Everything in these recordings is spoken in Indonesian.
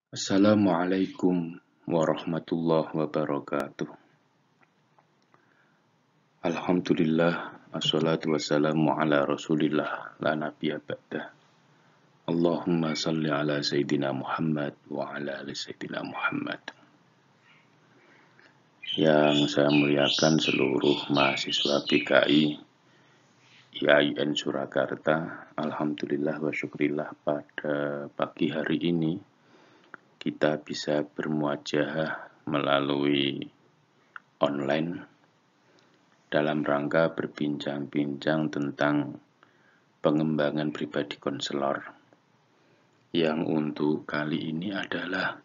Assalamualaikum warahmatullahi wabarakatuh. Alhamdulillah, assalatu wassalamu ala rasulillah, la nabiyya ba'dah. Allahumma salli ala Sayyidina Muhammad wa ala ali Sayyidina Muhammad. Yang saya muliakan seluruh mahasiswa PKI IAIN Surakarta, alhamdulillah wa syukrillah pada pagi hari ini kita bisa bermuajahah melalui online dalam rangka berbincang-bincang tentang pengembangan pribadi konselor, yang untuk kali ini adalah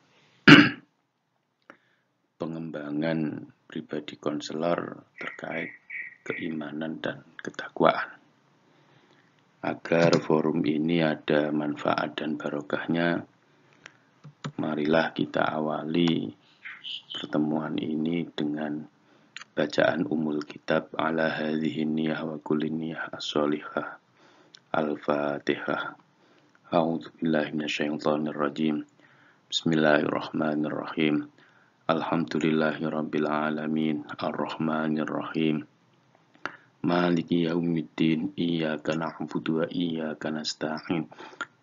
pengembangan pribadi konselor terkait keimanan dan ketakwaan. Agar forum ini ada manfaat dan barokahnya, marilah kita awali pertemuan ini dengan bacaan umul kitab ala hadhihi niyah wa kulli niyah as-solihah. Al-Fatihah. A'udzu billahi minasyaitonir rajim. Bismillahirrahmanirrahim. Alhamdulillahirabbil alamin. Arrahmanir rahim. Maliki yaumiddin. Iyyaka na'budu wa iyyaka nasta'in.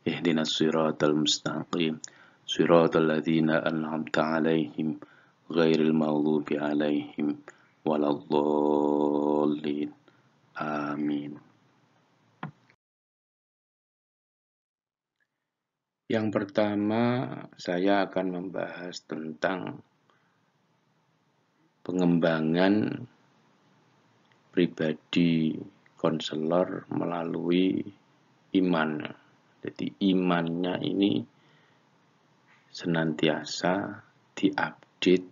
Ihdinas siratal mustaqim. Siratal ladzina an'amta 'alaihim ghairil maghdubi 'alaihim waladdallin. Amin. Yang pertama, saya akan membahas tentang pengembangan pribadi konselor melalui iman. Jadi imannya ini senantiasa diupdate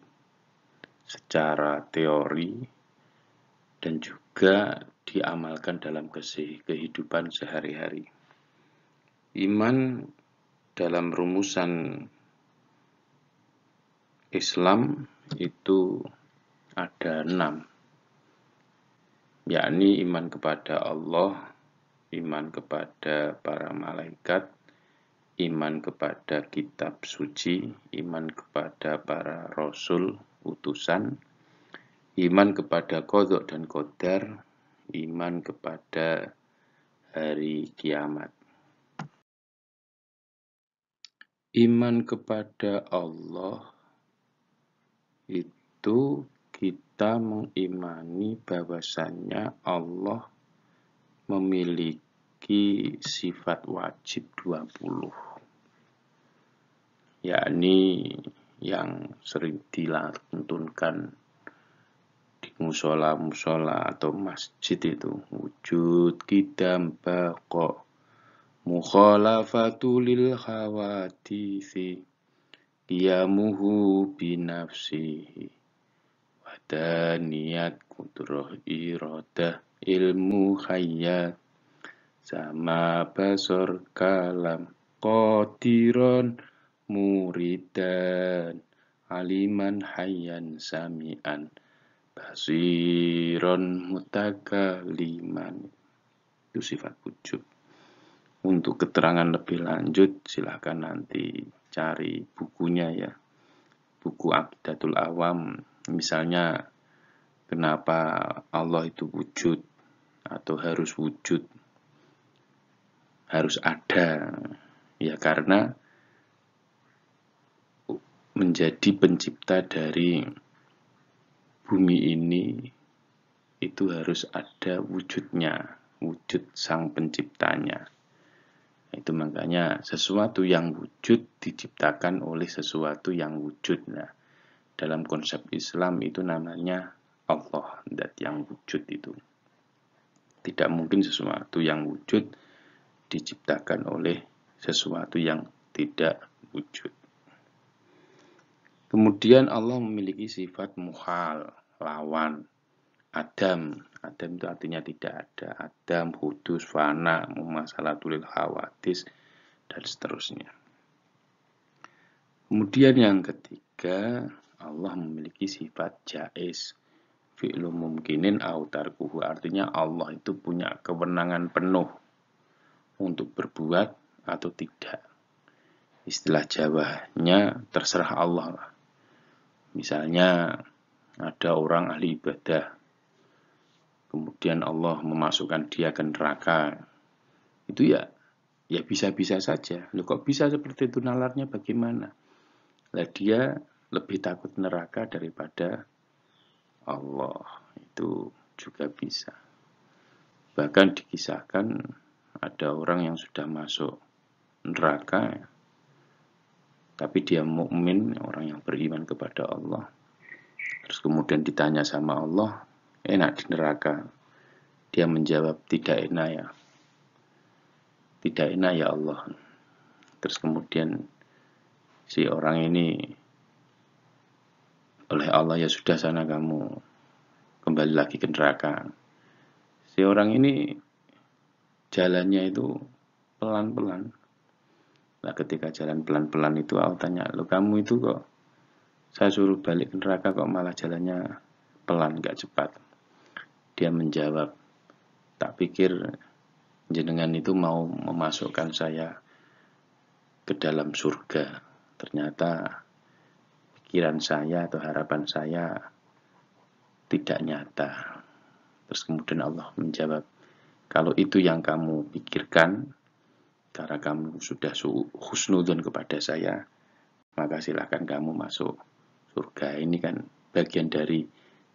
secara teori dan juga diamalkan dalam kehidupan sehari-hari. Iman dalam rumusan Islam itu ada 6, yakni iman kepada Allah, iman kepada para malaikat, iman kepada kitab suci, iman kepada para rasul, utusan, iman kepada qadha dan qadar, iman kepada hari kiamat. Iman kepada Allah itu kita mengimani bahwasannya Allah memiliki sifat wajib 20, yakni yang sering dilantunkan di musola-musola atau masjid itu wujud qidam baqa mukhalafatu lil khawadisi qiyamuhu binafsihi wadaniyat kudrah iradah ilmu khayyat sama basor kalam qadiron muridan aliman hayyan sami'an basiron mutakaliman. Itu sifat wujud. Untuk keterangan lebih lanjut silahkan nanti cari bukunya ya, buku Aqidatul Awam. Misalnya kenapa Allah itu wujud atau harus wujud, harus ada, ya karena menjadi pencipta dari bumi ini itu harus ada wujudnya, wujud sang penciptanya. Itu makanya sesuatu yang wujud diciptakan oleh sesuatu yang wujud. Nah, dalam konsep Islam itu namanya Allah, zat yang wujud itu. Tidak mungkin sesuatu yang wujud diciptakan oleh sesuatu yang tidak wujud. Kemudian Allah memiliki sifat muhal, lawan. Adam itu artinya tidak ada. Adam, hudus, fana, mumasalatul hawadis, dan seterusnya. Kemudian yang ketiga, Allah memiliki sifat jaiz, fi'lu mumkinin au tarkuhu, artinya Allah itu punya kewenangan penuh untuk berbuat atau tidak. istilah Jawanya terserah Allah lah. Misalnya ada orang ahli ibadah, kemudian Allah memasukkan dia ke neraka, itu ya bisa-bisa saja. Loh, kok bisa seperti itu, nalarnya bagaimana? Lah dia lebih takut neraka daripada Allah, itu juga bisa. Bahkan dikisahkan ada orang yang sudah masuk neraka, tapi dia mukmin, orang yang beriman kepada Allah. Terus kemudian ditanya sama Allah, enak di neraka? Dia menjawab, tidak enak ya. Tidak enak ya Allah. Terus kemudian si orang ini oleh Allah, ya sudah sana kamu kembali lagi ke neraka. Si orang ini jalannya itu pelan-pelan. Nah ketika jalan pelan-pelan itu Allah tanya, lo kamu itu kok saya suruh balik ke neraka kok malah jalannya pelan, gak cepat. Dia menjawab, tak pikir jenengan itu mau memasukkan saya ke dalam surga. Ternyata pikiran saya atau harapan saya tidak nyata. Terus kemudian Allah menjawab, kalau itu yang kamu pikirkan, karena kamu sudah husnudzon kepada saya, maka silahkan kamu masuk surga. Ini kan bagian dari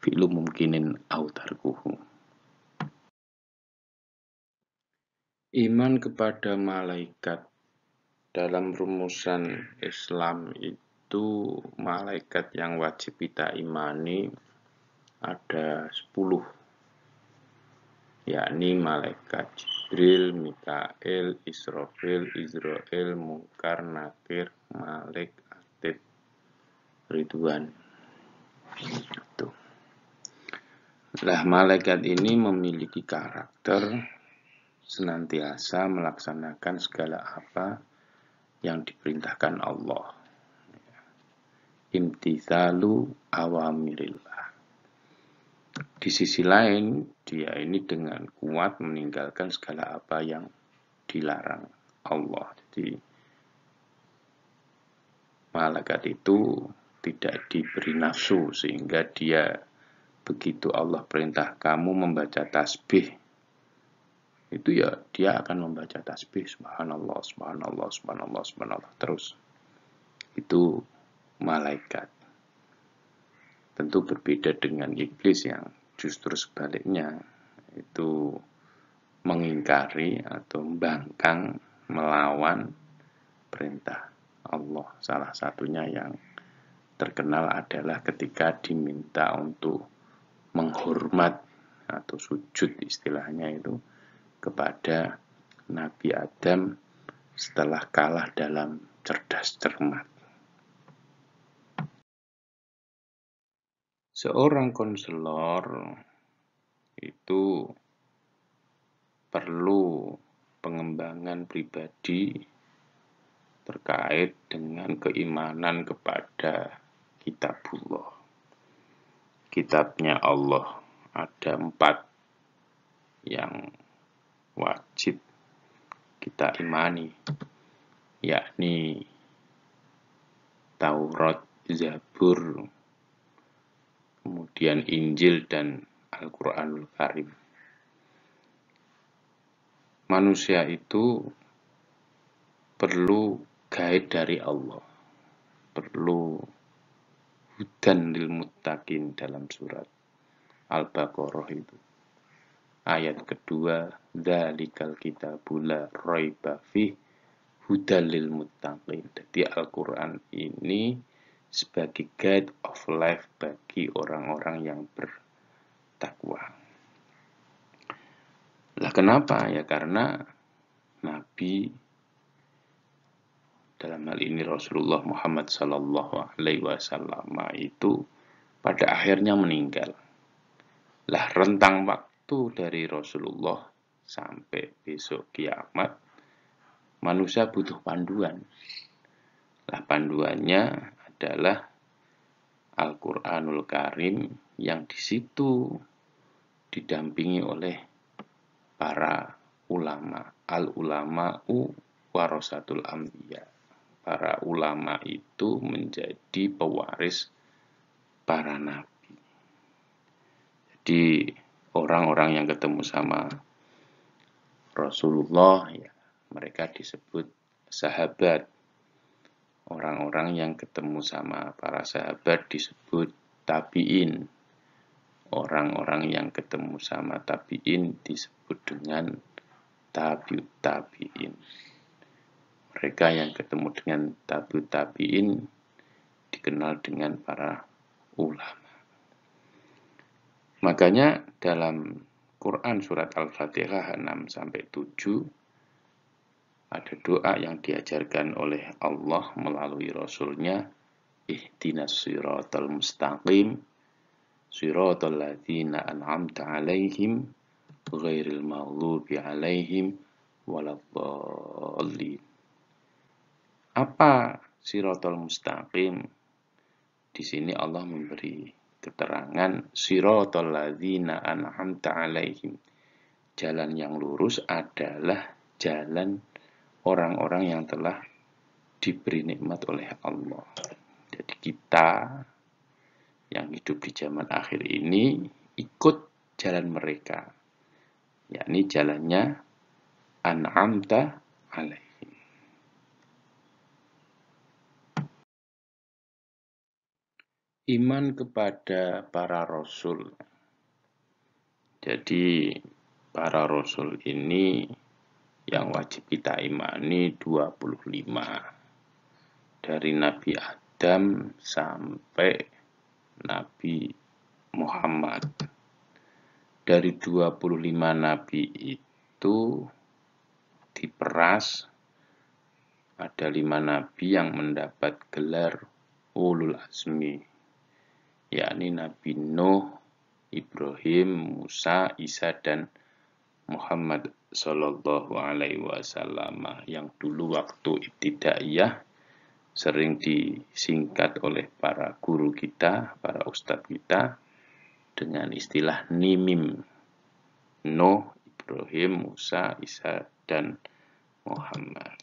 fi'lu mungkinin autarkuhu. Iman kepada malaikat dalam rumusan Islam itu, malaikat yang wajib kita imani ada 10, yakni malaikat Jibril, Mikail, Israfil, Izrail, Munkar, Nakir, Malik, Atid, Ridwan. Tuh. Lah malaikat ini memiliki karakter senantiasa melaksanakan segala apa yang diperintahkan Allah. Imtithalu awamirillah. Di sisi lain, dia ini dengan kuat meninggalkan segala apa yang dilarang Allah. Jadi, malaikat itu tidak diberi nafsu, sehingga dia begitu Allah perintah kamu membaca tasbih, itu ya dia akan membaca tasbih, subhanallah, subhanallah, subhanallah, subhanallah, terus. Itu malaikat. Tentu berbeda dengan iblis yang justru sebaliknya, itu mengingkari atau membangkang, melawan perintah Allah. Salah satunya yang terkenal adalah ketika diminta untuk menghormat atau sujud, istilahnya itu, kepada Nabi Adam setelah kalah dalam cerdas cermat. Seorang konselor itu perlu pengembangan pribadi terkait dengan keimanan kepada kitabullah. Kitabnya Allah ada 4 yang wajib kita imani, yakni Taurat, Zabur, kemudian Injil, dan Al-Quranul Karim. Manusia itu perlu guide dari Allah, perlu hudan lil muttaqin dalam surat Al-Baqarah itu. Ayat kedua, dzalikal kitabul la raiba fih hudan lil muttaqin. Jadi Al-Quran ini sebagai guide of life bagi orang-orang yang bertakwa. Lah kenapa? Ya karena Nabi, dalam hal ini Rasulullah Muhammad sallallahu alaihi wasallam, itu pada akhirnya meninggal. Lah rentang waktu dari Rasulullah sampai besok kiamat, manusia butuh panduan. Lah panduannya adalah Al-Quranul Karim, yang di situ didampingi oleh para ulama. Al-ulama'u warasatul anbiya. para ulama itu menjadi pewaris para nabi. Jadi orang-orang yang ketemu sama Rasulullah, ya, mereka disebut sahabat. Orang-orang yang ketemu sama para sahabat disebut tabi'in. Orang-orang yang ketemu sama tabi'in disebut dengan tabi'ut tabi'in. Mereka yang ketemu dengan tabi'ut tabi'in dikenal dengan para ulama. Makanya dalam Quran surat Al-Fatihah 6-7 ada doa yang diajarkan oleh Allah melalui Rasulnya, ihdinas siratal mustaqim, siratal ladzina an'amta alaihim, ghairil maghdubi alaihim, waladhdallin. Apa siratal mustaqim? Di sini Allah memberi keterangan siratal ladzina an'amta alaihim. Jalan yang lurus adalah jalan orang-orang yang telah diberi nikmat oleh Allah. Jadi kita yang hidup di zaman akhir ini ikut jalan mereka, yakni jalannya an'amta alaihim. Iman kepada para rasul. Jadi para rasul ini yang wajib kita imani 25. Dari Nabi Adam sampai Nabi Muhammad. Dari 25 nabi itu diperas, ada 5 nabi yang mendapat gelar ulul azmi, yakni Nabi Nuh, Ibrahim, Musa, Isa, dan Muhammad Sallallahu Alaihi Wasallam, yang dulu waktu ibtidaiyah sering disingkat oleh para guru kita, para ustadz kita dengan istilah NIMIM. Nuh, Ibrahim, Musa, Isa, dan Muhammad.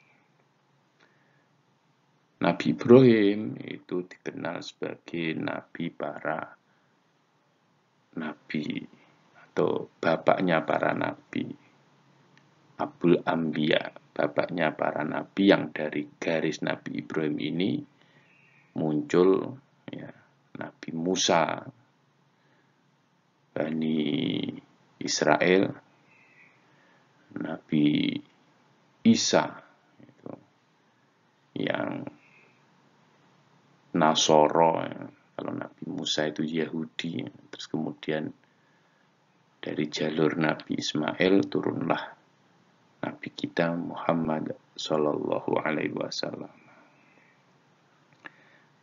Nabi Ibrahim itu dikenal sebagai nabi para nabi atau bapaknya para nabi, Abul Anbiya, bapaknya para nabi, yang dari garis Nabi Ibrahim ini muncul ya, Nabi Musa, Bani Israel, Nabi Isa itu, yang Nasoro, ya. Kalau Nabi Musa itu Yahudi, terus kemudian dari jalur Nabi Ismail turunlah Nabi kita Muhammad Sallallahu Alaihi Wasallam.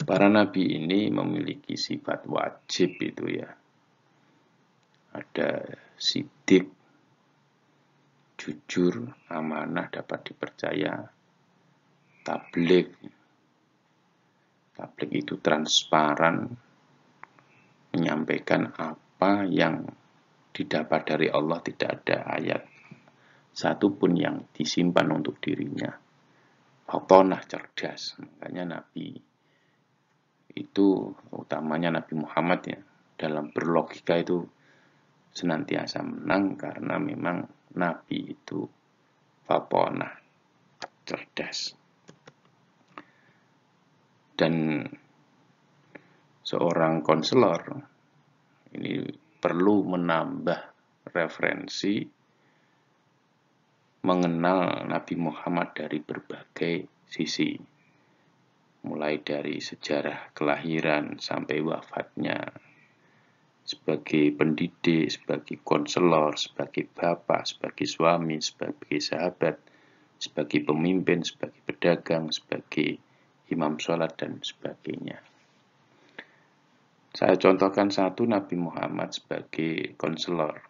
Para nabi ini memiliki sifat wajib itu ya. Ada sidik, jujur, amanah, dapat dipercaya, tabligh. Tabligh itu transparan, menyampaikan apa yang didapat dari Allah, tidak ada ayat satupun yang disimpan untuk dirinya. Fatonah, cerdas. Makanya Nabi itu, utamanya Nabi Muhammad ya, dalam berlogika itu senantiasa menang karena memang Nabi itu fatonah, cerdas. Dan seorang konselor ini perlu menambah referensi mengenal Nabi Muhammad dari berbagai sisi, mulai dari sejarah kelahiran sampai wafatnya, sebagai pendidik, sebagai konselor, sebagai bapak, sebagai suami, sebagai sahabat, sebagai pemimpin, sebagai pedagang, sebagai imam sholat, dan sebagainya. Saya contohkan satu Nabi Muhammad sebagai konselor.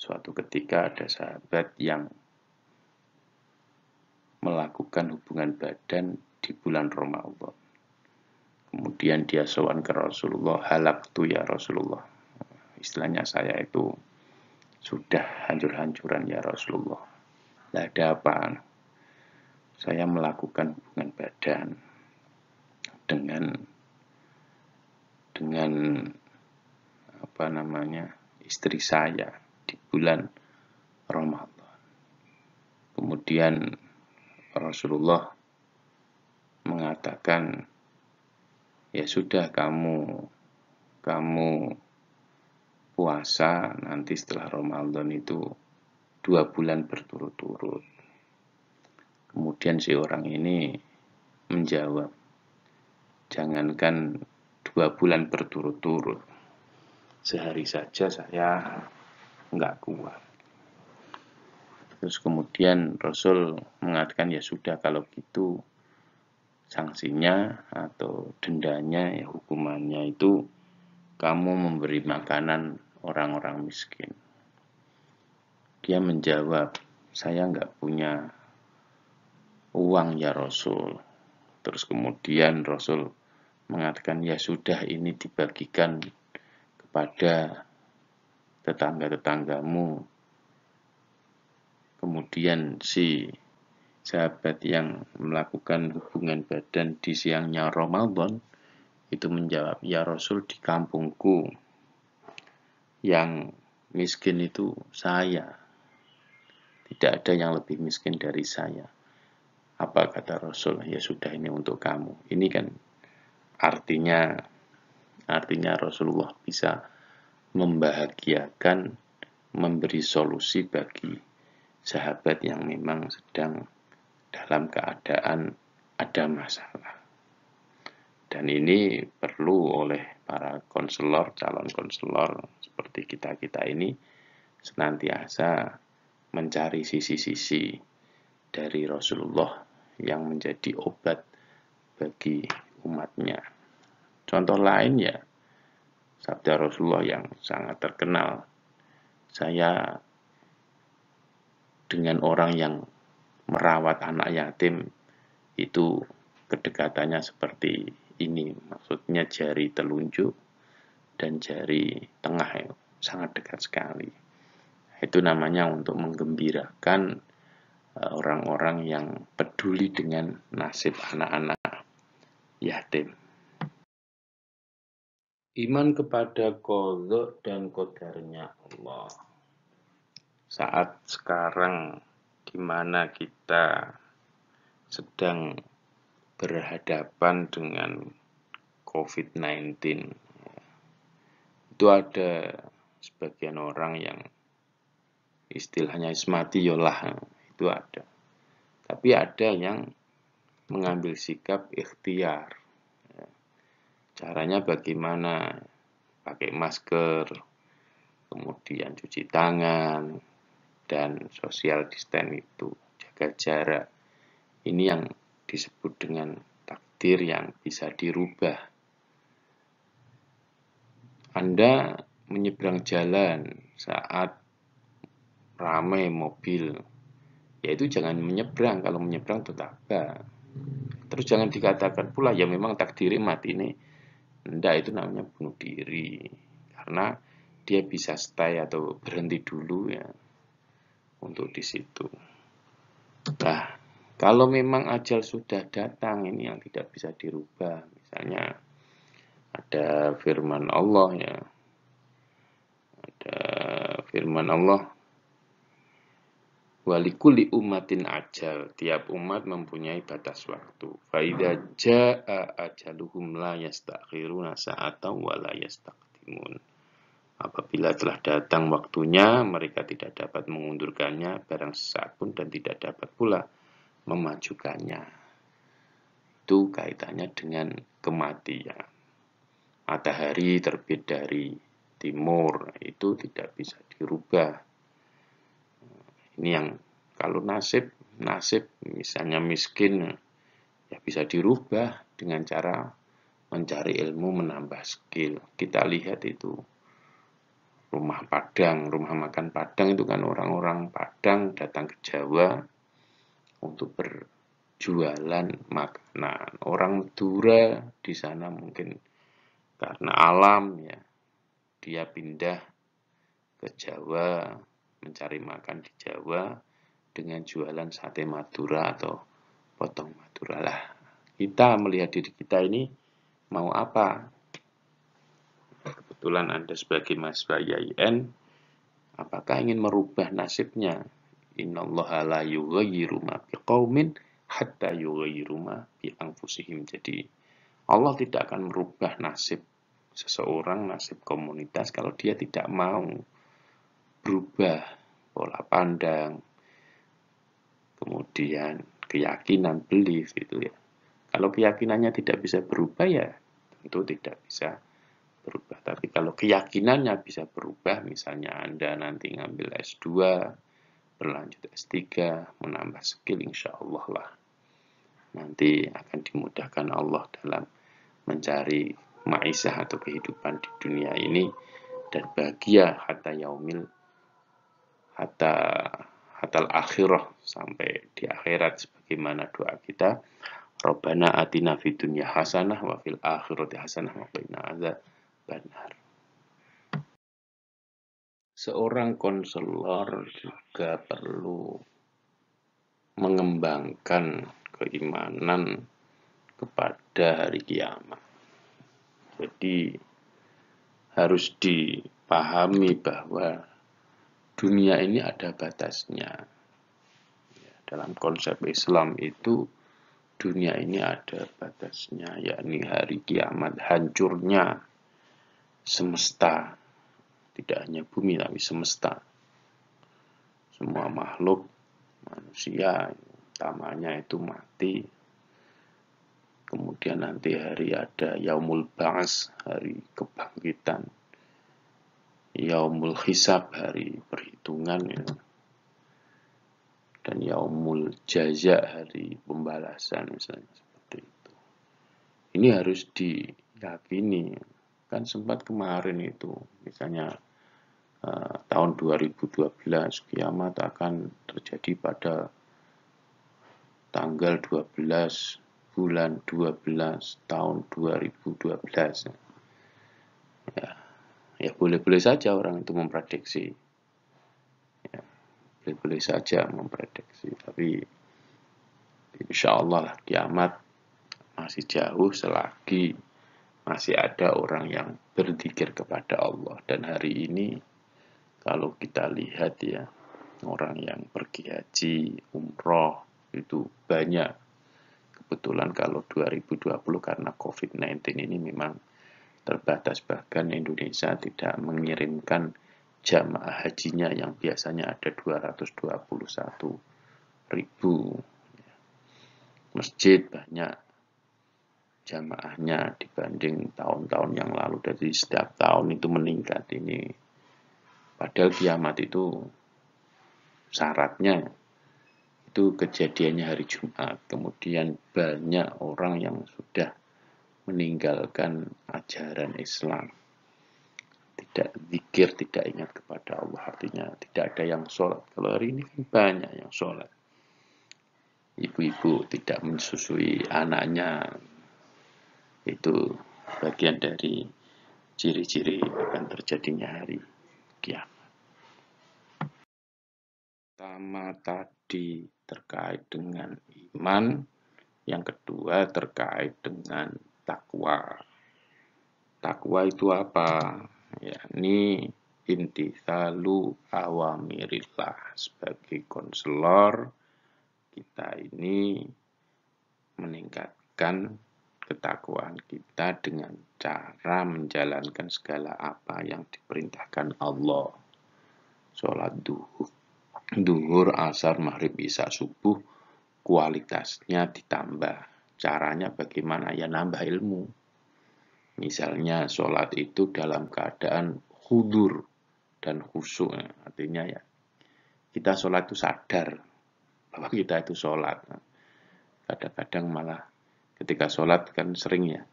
Suatu ketika ada sahabat yang melakukan hubungan badan di bulan Ramadan. Kemudian dia sowan ke Rasulullah, halaktu ya Rasulullah. Istilahnya saya itu sudah hancur-hancuran ya Rasulullah. Lah ada apa? saya melakukan hubungan badan dengan istri saya di bulan Ramadan. Kemudian Rasulullah mengatakan, ya sudah kamu puasa nanti setelah Ramadan itu 2 bulan berturut-turut. Kemudian si orang ini menjawab, jangankan 2 bulan berturut-turut, sehari saja saya nggak kuat. Terus kemudian Rasul mengatakan, ya sudah kalau gitu sanksinya atau dendanya, ya hukumannya itu kamu memberi makanan orang-orang miskin. Dia menjawab, saya nggak punya uang ya Rasul. Terus kemudian Rasul mengatakan, ya sudah ini dibagikan kepada tetangga-tetanggamu. Kemudian si sahabat yang melakukan hubungan badan di siangnya Ramadan itu menjawab, ya Rasul, di kampungku yang miskin itu saya. Tidak ada yang lebih miskin dari saya. Apa kata Rasul? Ya sudah, ini untuk kamu. Ini kan artinya Rasulullah bisa membahagiakan, memberi solusi bagi sahabat yang memang sedang dalam keadaan ada masalah. Dan ini perlu oleh para konselor, calon konselor seperti kita ini senantiasa mencari sisi-sisi dari Rasulullah yang menjadi obat bagi umatnya. Contoh lain ya, sabda Rasulullah yang sangat terkenal, saya dengan orang yang merawat anak yatim itu kedekatannya seperti ini, maksudnya jari telunjuk dan jari tengah sangat dekat sekali. Itu namanya untuk menggembirakan orang-orang yang peduli dengan nasib anak-anak yatim. Iman kepada qadha dan qadarnya Allah. Saat sekarang di mana kita sedang berhadapan dengan COVID-19, itu ada sebagian orang yang istilahnya mati yolah, itu ada. Tapi ada yang mengambil sikap ikhtiar. Caranya bagaimana? Pakai masker, kemudian cuci tangan, dan social distance itu, jaga jarak. Ini yang disebut dengan takdir yang bisa dirubah. Anda menyeberang jalan saat ramai mobil, yaitu jangan menyeberang. Kalau menyeberang tetap. Terus jangan dikatakan pula ya memang takdiri mati ini. Enggak, itu namanya bunuh diri. Karena dia bisa stay atau berhenti dulu ya untuk di situ. Nah, kalau memang ajal sudah datang, ini yang tidak bisa dirubah. Misalnya ada firman Allah ya. Ada firman Allah, walikuli umatin ajal, tiap umat mempunyai batas waktu. Faida jaa ajaluhum la yastakhiruna sa'atan wa la yastaqdimun. Apabila telah datang waktunya, mereka tidak dapat mengundurkannya barang sesaat pun dan tidak dapat pula memajukannya. Itu kaitannya dengan kematian. Matahari terbit dari timur, itu tidak bisa dirubah. Ini yang kalau nasib misalnya miskin ya bisa dirubah dengan cara mencari ilmu, menambah skill. Kita lihat itu rumah makan Padang itu kan orang-orang Padang datang ke Jawa untuk berjualan makanan. Orang Madura di sana mungkin karena alam ya, dia pindah ke Jawa, mencari makan di Jawa dengan jualan sate Madura atau potong Madura lah. Kita melihat diri kita ini mau apa? Kebetulan Anda sebagai mahasiswa IAIN, apakah ingin merubah nasibnya? Innallaha la yughayyiru ma biqaumin hatta yughayyiru ma bi anfusihim. Jadi Allah tidak akan merubah nasib seseorang, nasib komunitas kalau dia tidak mau berubah pola pandang, kemudian keyakinan, belief itu ya. Kalau keyakinannya tidak bisa berubah ya tentu tidak bisa berubah. Tapi kalau keyakinannya bisa berubah, misalnya Anda nanti ngambil S2, berlanjut S3, menambah skill, insya Allah lah. Nanti akan dimudahkan Allah dalam mencari maisah atau kehidupan di dunia ini dan bahagia hatal akhirah, sampai di akhirat sebagaimana doa kita, Rabbana atina fid dunya hasanah wa fil akhirati hasanah wa qina adzabannar. Seorang konselor juga perlu mengembangkan keimanan kepada hari kiamat. Jadi harus dipahami bahwa dunia ini ada batasnya. Dalam konsep Islam itu dunia ini ada batasnya, yakni hari kiamat, hancurnya semesta. Tidak hanya bumi tapi semesta. Semua makhluk manusia utamanya itu mati. Kemudian nanti hari ada Yaumul Ba'ats, hari kebangkitan. Yaumul Hisab, hari perhitungan ya. Dan Yaumul Jaza, hari pembalasan misalnya, seperti itu. Ini harus diyakini. Kan sempat kemarin itu misalnya tahun 2012 kiamat akan terjadi pada tanggal 12 bulan 12 tahun 2012. Ya boleh-boleh saja orang itu memprediksi. Ya, boleh-boleh saja memprediksi, tapi insya Allah kiamat masih jauh selagi masih ada orang yang berzikir kepada Allah. Dan hari ini kalau kita lihat ya, orang yang pergi haji, umroh itu banyak. Kebetulan kalau 2020 karena COVID-19 ini memang terbatas, bahkan Indonesia tidak mengirimkan jamaah hajinya yang biasanya ada 221.000. Masjid banyak jamaahnya dibanding tahun-tahun yang lalu. Jadi setiap tahun itu meningkat ini. Padahal kiamat itu syaratnya itu kejadiannya hari Jumat. Kemudian banyak orang yang sudah meninggalkan ajaran Islam. Tidak zikir, tidak ingat kepada Allah. Artinya tidak ada yang sholat. Kalau hari ini kan banyak yang sholat. Ibu-ibu tidak mensusui anaknya. Itu bagian dari ciri-ciri akan terjadinya hari kiamat. Pertama tadi terkait dengan iman, yang kedua terkait dengan takwa. Takwa itu apa? Yakni imtitsalu awamirillah. Sebagai konselor, kita ini meningkatkan ketakwaan kita dengan cara menjalankan segala apa yang diperintahkan Allah. Sholat duhur, asar, maghrib, isya, subuh, kualitasnya ditambah. Caranya bagaimana? Ya nambah ilmu. Misalnya sholat itu dalam keadaan khudur dan khusyuk. Artinya ya kita sholat itu sadar bahwa kita itu sholat. Kadang-kadang malah ketika sholat kan sering ya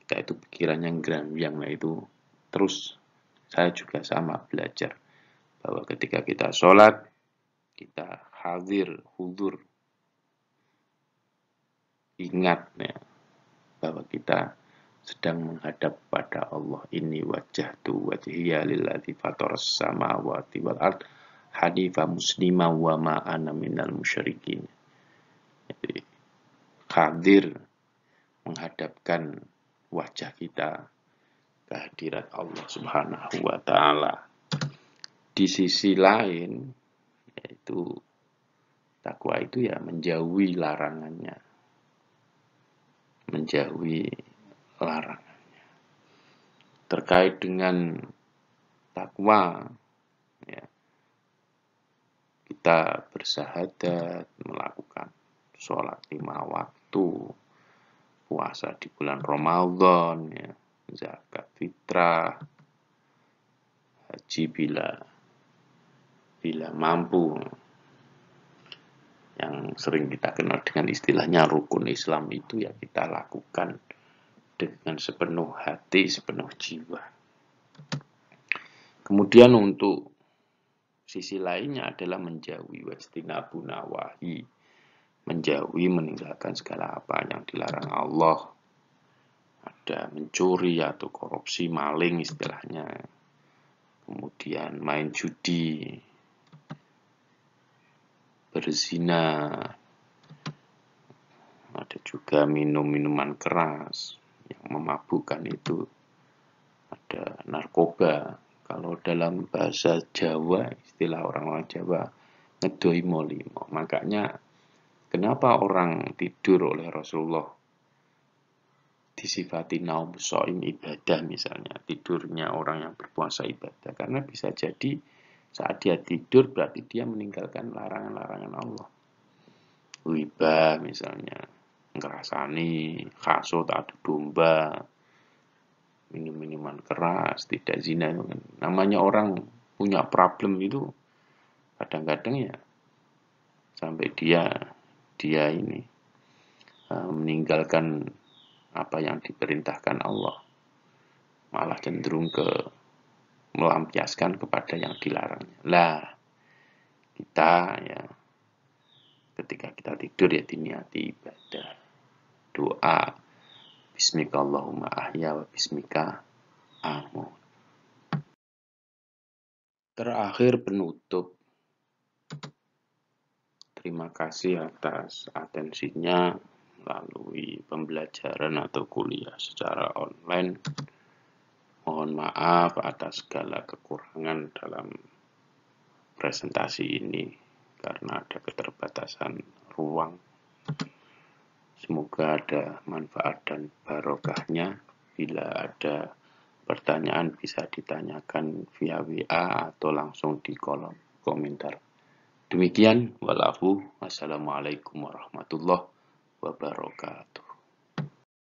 kita itu pikirannya ngrambyang. Nah itu terus saya juga sama belajar bahwa ketika kita sholat, kita hadir, hudur, ingat ya, bahwa kita sedang menghadap pada Allah. Inni wajjahtu wajhiya lilladzi fataras samawati wal ard hanifa muslima wa ma ana minal musyrikin. Jadi, hadir menghadapkan wajah kita ke hadirat Allah Subhanahu wa Ta'ala. Di sisi lain, yaitu takwa itu ya menjauhi larangannya, menjauhi larangannya. Terkait dengan takwa, ya, kita bersahadat, melakukan sholat 5 waktu, puasa di bulan Ramadan, ya, zakat fitrah, haji bila mampu, yang sering kita kenal dengan istilahnya rukun Islam itu ya kita lakukan dengan sepenuh hati, sepenuh jiwa. Kemudian untuk sisi lainnya adalah menjauhi wajtinabu nawahi, menjauhi meninggalkan segala apa yang dilarang Allah. Ada mencuri atau korupsi, maling istilahnya. Kemudian main judi, berzina, ada juga minum minuman keras yang memabukkan itu, ada narkoba. Kalau dalam bahasa Jawa, istilah orang-orang Jawa, ngedoi molimo. Makanya kenapa orang tidur oleh Rasulullah disifati naum soim ibadah misalnya, tidurnya orang yang berpuasa ibadah, karena bisa jadi saat dia tidur berarti dia meninggalkan larangan-larangan Allah. Ghibah misalnya, ngerasani, khasut, adu domba, minum-minuman keras, tidak zina. Namanya orang punya problem itu kadang-kadang ya sampai dia ini meninggalkan apa yang diperintahkan Allah, malah cenderung melampiaskan kepada yang dilarangnya. Lah, kita ya ketika kita tidur ya diniati ibadah, doa, bismika Allahumma ahya wa bismika amut. Terakhir penutup, terima kasih atas atensinya melalui pembelajaran atau kuliah secara online. Mohon maaf atas segala kekurangan dalam presentasi ini karena ada keterbatasan ruang. Semoga ada manfaat dan barokahnya. Bila ada pertanyaan bisa ditanyakan via WA atau langsung di kolom komentar. Demikian, walafu, wassalamualaikum warahmatullahi wabarakatuh.